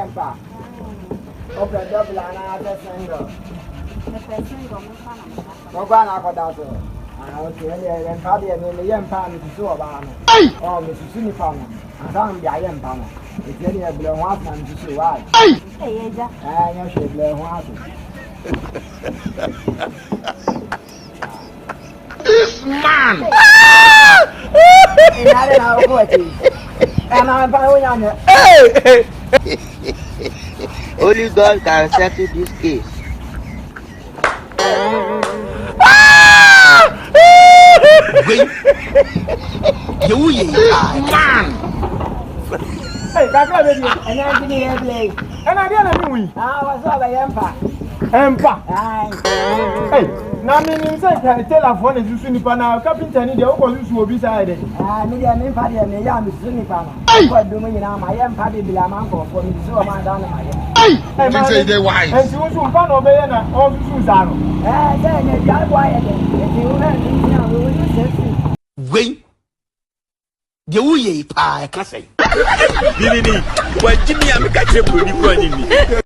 yempa. Open double and I just single. The person go me No one I got that. Okay, and party and the young pan is so about. Oh, Mrs. Sinifana. I can't be a young pan. It's any a blue one man to see why. Hey, Aja. I know she blue one. This man! And I'm following on it. Only God can settle this case. You man! Hey, Kakara, baby, and I'm going to play. And I didn't know. I was all a yempa. Hey, now meaning say telephone is using the carpentry need the opposite will be beside it. Maybe I'm in party and the young is in the panel. What do you know? My young party be a man for me, so I'm down my Hey, you say they wise. And she was one of Bayana or Susano. Then if you're quiet, if you have we will Wait. You pie, can say. Didn't he? Well, Jimmy, I'm catching you.